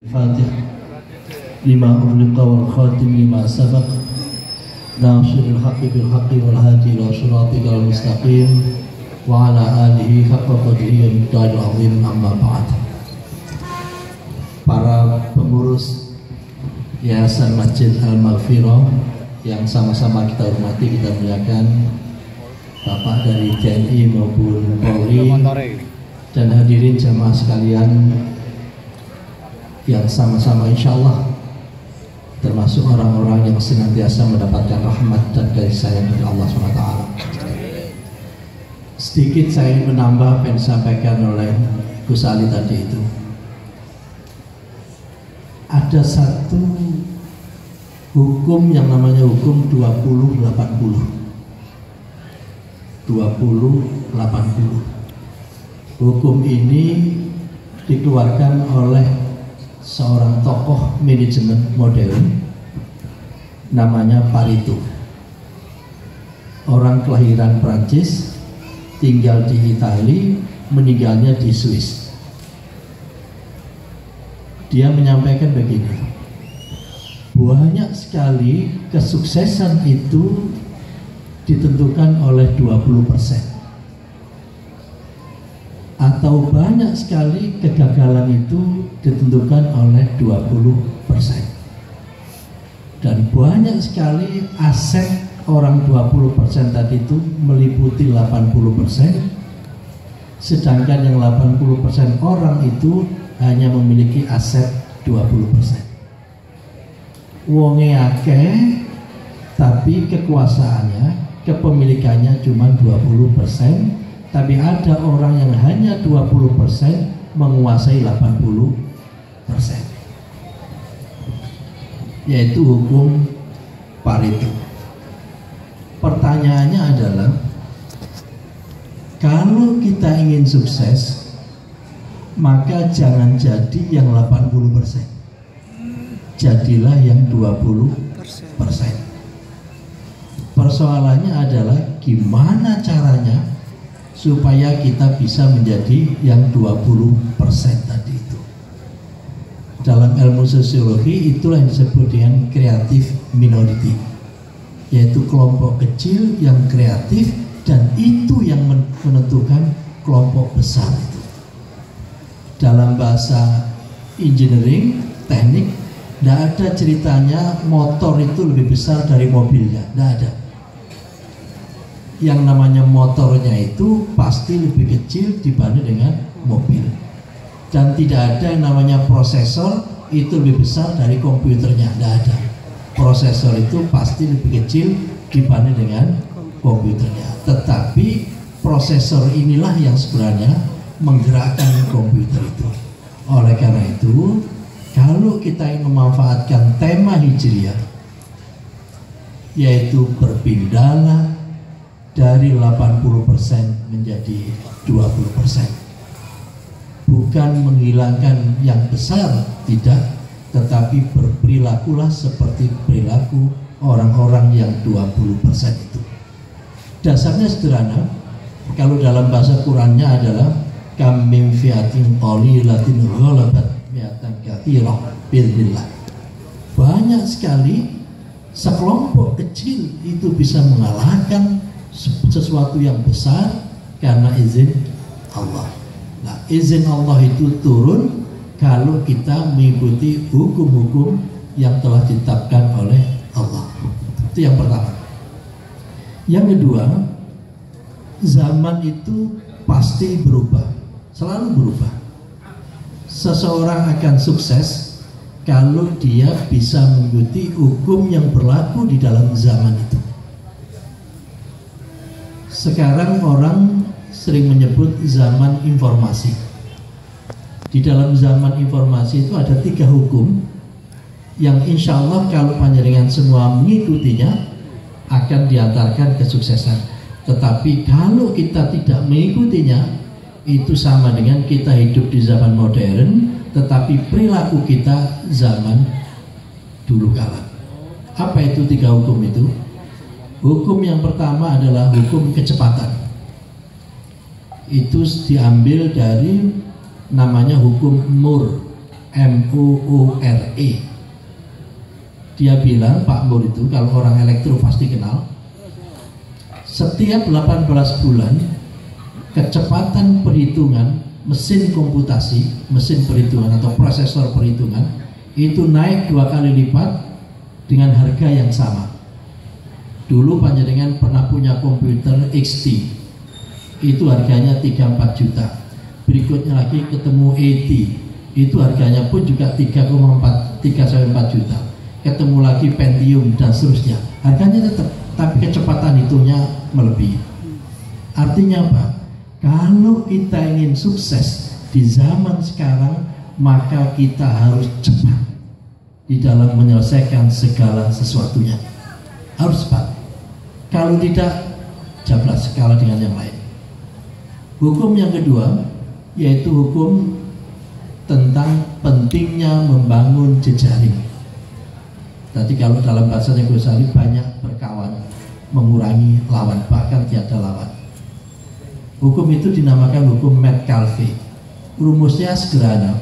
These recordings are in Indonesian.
Fatih lima ughliqa wal khatim lima sabaq nasiril haqqi bil haqqi wal hadi ila siratikal mustaqim wa ala alihi haqqa qadrihi wa miqdaril azim, amma ba'd. Para pengurus Yayasan Masjid Al-Maghfirah yang sama-sama kita hormati, kita muliakan, Bapak dari TNI maupun Polri, dan hadirin jamaah sekalian yang sama-sama insya Allah termasuk orang-orang yang senantiasa mendapatkan rahmat dan kasih sayang dari Allah SWT. Sedikit saya ingin menambah apa yang disampaikan oleh Gus Ali tadi itu. Ada satu hukum yang namanya hukum 20-80. 20-80. Hukum ini dikeluarkan oleh seorang tokoh manajemen modern namanya Pareto. Orang kelahiran Prancis, tinggal di Italia, meninggalnya di Swiss. Dia menyampaikan begini: banyak sekali kesuksesan itu ditentukan oleh 20%. Atau banyak sekali kegagalan itu ditentukan oleh 20%. Dan banyak sekali aset orang 20% tadi itu meliputi 80%, sedangkan yang 80% orang itu hanya memiliki aset 20%. Wonge akeh tapi kekuasaannya, kepemilikannya cuma 20%. Tapi ada orang yang hanya 20% menguasai 80%, yaitu hukum Pareto. Pertanyaannya adalah, kalau kita ingin sukses, maka jangan jadi yang 80%, jadilah yang 20%. Persoalannya adalah gimana caranya supaya kita bisa menjadi yang 20% tadi itu. Dalam ilmu sosiologi itulah yang disebut dengan creative minority, yaitu kelompok kecil yang kreatif, dan itu yang menentukan kelompok besar itu. Dalam bahasa engineering, teknik, tidak ada ceritanya motor itu lebih besar dari mobilnya, tidak ada. Yang namanya motornya itu pasti lebih kecil dibanding dengan mobil, dan tidak ada yang namanya prosesor itu lebih besar dari komputernya, tidak ada. Prosesor itu pasti lebih kecil dibanding dengan komputernya, tetapi prosesor inilah yang sebenarnya menggerakkan komputer itu. Oleh karena itu, kalau kita ingin memanfaatkan tema Hijriah, yaitu berpindahlah dari 80% menjadi 20%. Bukan menghilangkan yang besar, tidak, tetapi berperilakulah seperti perilaku orang-orang yang 20% itu. Dasarnya sederhana. Kalau dalam bahasa Qurannya adalah kam min fi'atin qalilatin ghalabat mi'atan katsirah bi'idznillah. Banyak sekali sekelompok kecil itu bisa mengalahkan sesuatu yang besar karena izin Allah. Nah, izin Allah itu turun kalau kita mengikuti hukum-hukum yang telah ditetapkan oleh Allah. Itu yang pertama. Yang kedua, zaman itu pasti berubah, selalu berubah. Seseorang akan sukses kalau dia bisa mengikuti hukum yang berlaku di dalam zaman itu. Sekarang orang sering menyebut zaman informasi. Di dalam zaman informasi itu ada 3 hukum yang insya Allah kalau panjenengan semua mengikutinya akan diantarkan kesuksesan. Tetapi kalau kita tidak mengikutinya, itu sama dengan kita hidup di zaman modern, tetapi perilaku kita zaman dulu kala. Apa itu 3 hukum itu? Hukum yang pertama adalah hukum kecepatan. Itu diambil dari namanya hukum Moore. MOORE. Dia bilang, Pak Mur itu kalau orang elektro pasti kenal, setiap 18 bulan kecepatan perhitungan mesin komputasi, mesin perhitungan atau prosesor perhitungan itu naik 2 kali lipat dengan harga yang sama. Dulu panjenengan pernah punya komputer XT, itu harganya 3-4 juta. Berikutnya lagi ketemu AT, itu harganya pun juga 3-4 juta. Ketemu lagi Pentium dan seterusnya, harganya tetap, tapi kecepatan hitungnya melebihi. Artinya apa? Kalau kita ingin sukses di zaman sekarang, maka kita harus cepat di dalam menyelesaikan segala sesuatunya. Harus cepat. Kalau tidak, jablas kalah dengan yang lain. Hukum yang kedua yaitu hukum tentang pentingnya membangun jejaring. Tadi kalau dalam bahasanya Ghazali, banyak berkawan, mengurangi lawan, bahkan tiada lawan. Hukum itu dinamakan hukum Metcalfe. Rumusnya sederhana,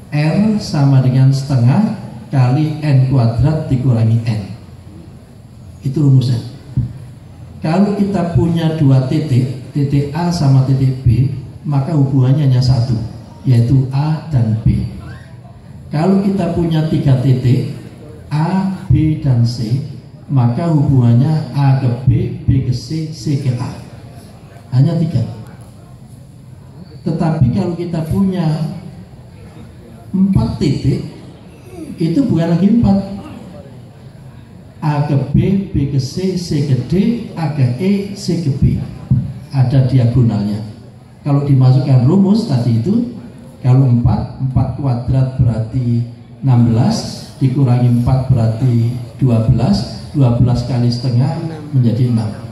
R sama dengan setengah kali N kuadrat dikurangi N. Itu rumusnya. Kalau kita punya 2 titik, titik A sama titik B, maka hubungannya hanya 1, yaitu A dan B. Kalau kita punya 3 titik, A, B, dan C, maka hubungannya A ke B, B ke C, C ke A. Hanya 3. Tetapi kalau kita punya 4 titik, itu bukan lagi 4. A ke B, B ke C, C ke D, A ke E, C ke B. Ada diagonalnya. Kalau dimasukkan rumus tadi itu, kalau 4 kuadrat berarti 16, dikurangi 4 berarti 12, 12 kali setengah menjadi 6.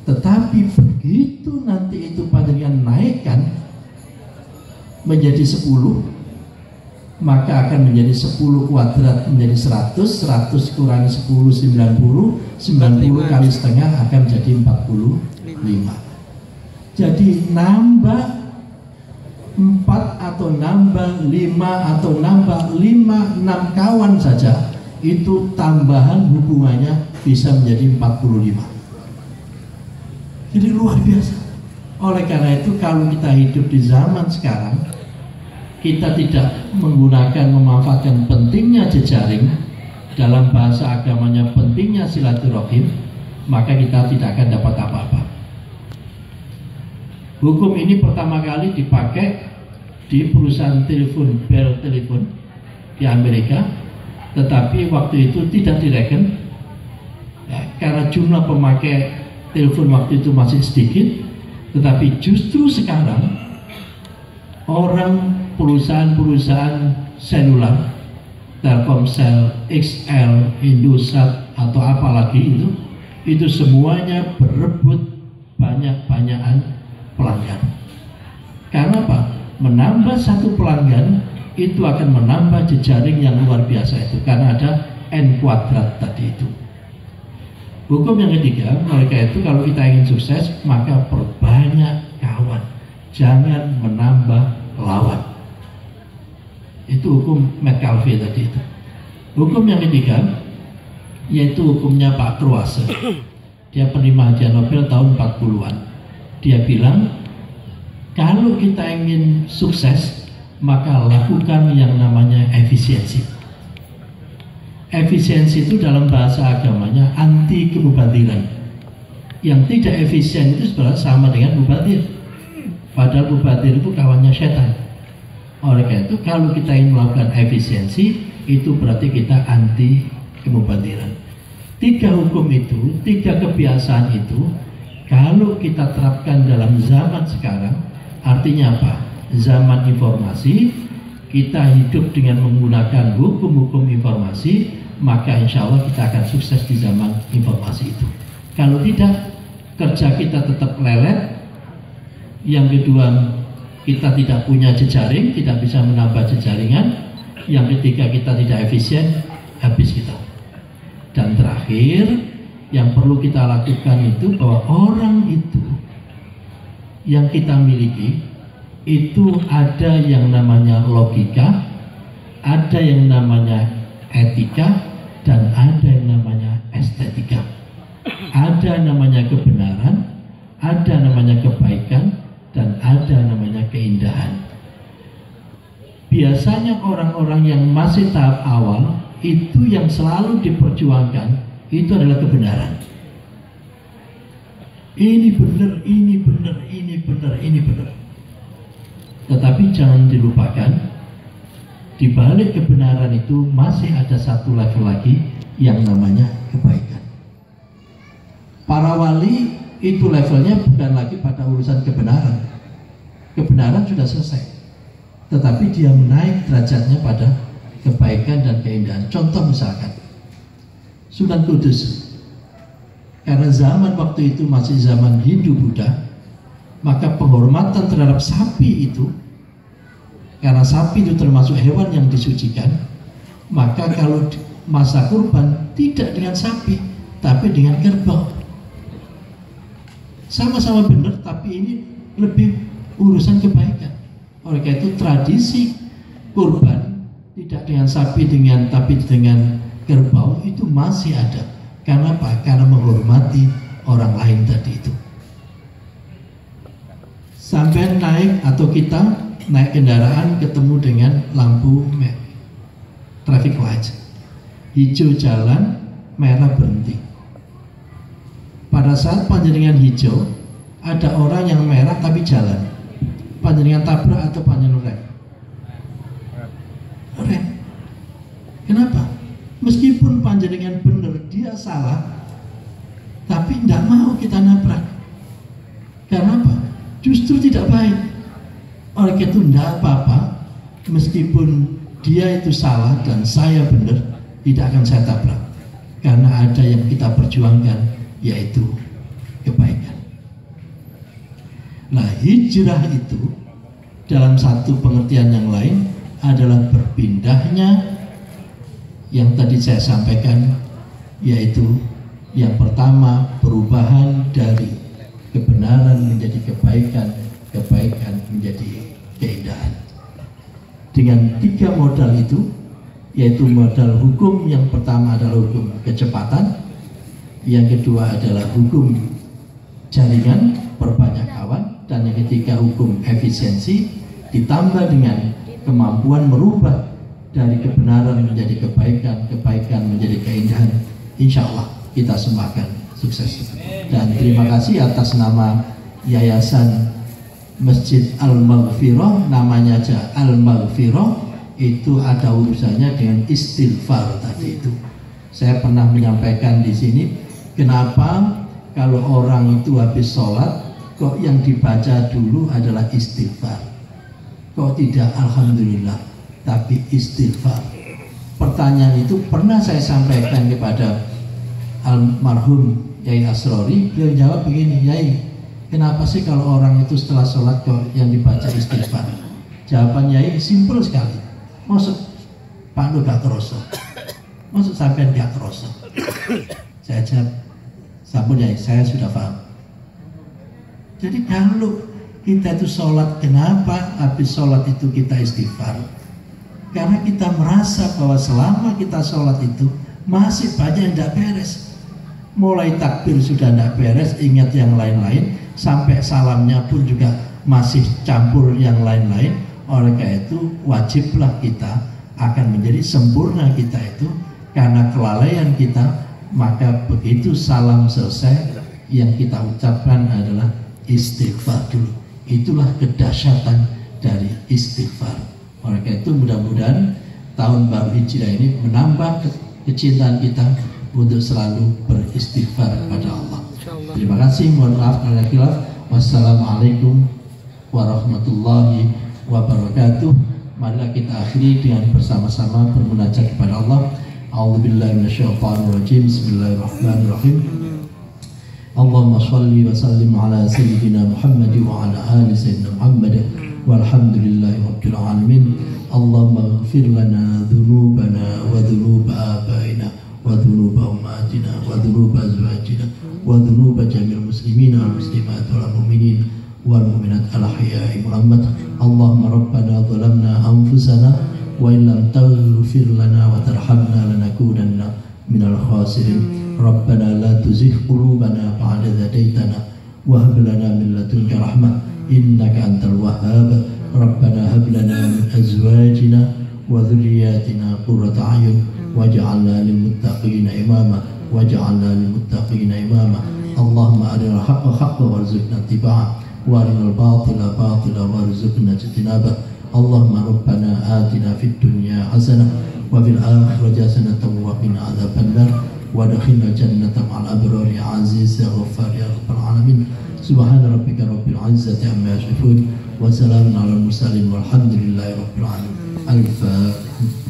Tetapi begitu nanti itu panjenengan naikkan menjadi 10, maka akan menjadi 10 kuadrat menjadi 100, 100 kurangi 10 90, 90 kali setengah akan menjadi 45. Jadi nambah 4 atau nambah 5 atau nambah 5, 6 kawan saja, itu tambahan hubungannya bisa menjadi 45. Jadi luar biasa. Oleh karena itu kalau kita hidup di zaman sekarang, kita tidak memanfaatkan pentingnya jejaring, dalam bahasa agamanya pentingnya silaturahim, maka kita tidak akan dapat apa-apa. Hukum ini pertama kali dipakai di perusahaan telepon Bell Telepon di Amerika, tetapi waktu itu tidak direken ya, karena jumlah pemakai telepon waktu itu masih sedikit. Tetapi justru sekarang perusahaan-perusahaan seluler, Telkomsel, XL, Indosat atau apalagi itu semuanya berebut banyak-banyakan pelanggan. Karena apa? Menambah satu pelanggan itu akan menambah jejaring yang luar biasa itu, karena ada N kuadrat tadi itu. Hukum yang ketiga, mereka itu kalau kita ingin sukses maka perbanyak kawan, jangan menambah lawan. Itu hukum Metcalfe tadi itu. Hukum yang ketiga yaitu hukumnya Pak Croase. Dia penerima hadiah Nobel tahun 40-an. Dia bilang kalau kita ingin sukses maka lakukan yang namanya efisiensi. Efisiensi itu dalam bahasa agamanya anti kemubadiran. Yang tidak efisien itu sebenarnya sama dengan mubadir. Padahal mubadir itu kawannya setan. Oleh karena itu kalau kita ingin melakukan efisiensi, itu berarti kita anti kemubadiran. 3 hukum itu, 3 kebiasaan itu, kalau kita terapkan dalam zaman sekarang, artinya apa? Zaman informasi, kita hidup dengan menggunakan hukum-hukum informasi, maka insya Allah kita akan sukses di zaman informasi itu. Kalau tidak, kerja kita tetap lelet. Yang kedua, kita tidak punya jejaring, tidak bisa menambah jejaringan. Yang ketiga, kita tidak efisien, habis kita. Dan terakhir, yang perlu kita lakukan itu bahwa orang itu yang kita miliki itu ada yang namanya logika, ada yang namanya etika, dan ada yang namanya estetika. Ada namanya kebenaran, ada namanya kebaikan, dan ada namanya keindahan. Biasanya orang-orang yang masih tahap awal itu yang selalu diperjuangkan itu adalah kebenaran. Ini benar, ini benar, ini benar, ini benar. Tetapi jangan dilupakan, di balik kebenaran itu masih ada satu level lagi yang namanya kebaikan. Para wali itu levelnya bukan lagi pada urusan kebenaran. Kebenaran sudah selesai, tetapi dia menaik derajatnya pada kebaikan dan keindahan. Contoh misalkan Sunan Kudus, karena zaman waktu itu masih zaman Hindu-Buddha, maka penghormatan terhadap sapi itu, karena sapi itu termasuk hewan yang disucikan, maka kalau masa kurban tidak dengan sapi tapi dengan kerbau. Sama-sama benar, tapi ini lebih urusan kebaikan. Oleh karena itu tradisi kurban tidak dengan sapi tapi dengan kerbau itu masih ada. Karena apa? Karena menghormati orang lain tadi itu. Sampai naik atau kita naik kendaraan ketemu dengan lampu traffic light, hijau jalan, merah berhenti. Pada saat panjenengan hijau, ada orang yang merah tapi jalan. Panjenengan tabrak atau panjenengan rem? Rem. Kenapa? Meskipun panjenengan benar, dia salah, tapi tidak mau kita nabrak. Karena apa? Justru tidak baik. Oleh itu tidak apa-apa, meskipun dia itu salah dan saya benar, tidak akan saya tabrak. Karena ada yang kita perjuangkan, yaitu kebaikan. Nah, hijrah itu dalam satu pengertian yang lain adalah berpindahnya yang tadi saya sampaikan, yaitu yang pertama perubahan dari kebenaran menjadi kebaikan, kebaikan menjadi keindahan. Dengan 3 modal itu, yaitu modal hukum, yang pertama adalah hukum kecepatan, yang kedua adalah hukum jaringan, perbanyak kawan, dan yang ketiga hukum efisiensi, ditambah dengan kemampuan merubah dari kebenaran menjadi kebaikan, kebaikan menjadi keindahan. Insya Allah kita semua akan sukses. Dan terima kasih atas nama Yayasan Masjid Al-Maghfirah, namanya aja Al-Maghfirah, itu ada urusannya dengan istighfar tadi itu. Saya pernah menyampaikan di sini, kenapa kalau orang itu habis sholat kok yang dibaca dulu adalah istighfar, kok tidak alhamdulillah tapi istighfar. Pertanyaan itu pernah saya sampaikan kepada almarhum Yai Asrori. Beliau jawab begini, Yai, kenapa sih kalau orang itu setelah sholat kok yang dibaca istighfar? Jawaban Yai simpel sekali, maksud Pak Nur gak kerasa, maksud sampean gak kerasa. Saya jawab, sampun Yai, saya sudah paham. Jadi kalau kita itu sholat, kenapa habis sholat itu kita istighfar? Karena kita merasa bahwa selama kita sholat itu masih banyak yang tidak beres. Mulai takbir sudah tidak beres, ingat yang lain-lain, sampai salamnya pun juga masih campur yang lain-lain. Oleh karena itu wajiblah kita akan menjadi sempurna kita itu, karena kelalaian kita. Maka begitu salam selesai, yang kita ucapkan adalah istighfar dulu. Itulah kedahsyatan dari istighfar. Oleh karena itu mudah-mudahan tahun baru Hijriah ini menambah kecintaan kita untuk selalu beristighfar kepada Allah. Terima kasih, mohon maaf kalau khilaf. Wassalamualaikum warahmatullahi wabarakatuh. Marilah kita akhiri dengan bersama-sama bermunajat kepada Allah. A'udzubillahi minasyaitonirrajim. Bismillahirrahmanirrahim. Allahumma shalli wa sallim ala sayyidina Muhammad wa ala ali sayyidina Muhammad walhamdulillahi rabbil alamin. Allahumma ighfir lana dhunubana wa dhunub abaina wa dhunub ummatina wa dhunub azwajina wa dhunub jami'il muslimina wal muslimat wal mu'minin wa والمؤمنات الأحياء والأموات. اللهم ربنا ظلمنا أنفسنا وإن لم تغفر لنا وترحمنا لنكونن من الخاسرين. ربنا لا تزغ قلوبنا بعد إذ هديتنا وهب لنا من لدنك رحمة إنك أنت الوهاب. ربنا هب لنا من أزواجنا وذرياتنا قرة أعين واجعلنا للمتقين إماما واجعلنا للمتقين إماما. اللهم أرنا الحق حقا وارزقنا اتباعه وأرنا الباطل باطلا وارزقنا اجتنابه. اللهم ربنا آتنا في الدنيا حسنة وفي الآخرة حسنة وقنا عذاب النار وادخلنا الجنة مع الأبرار يا عزيز يا غفار يا رب العالمين. سبحان ربك رب العزة عما يصفون وسلام على المرسلين والحمد لله رب العالمين. الفاتحة.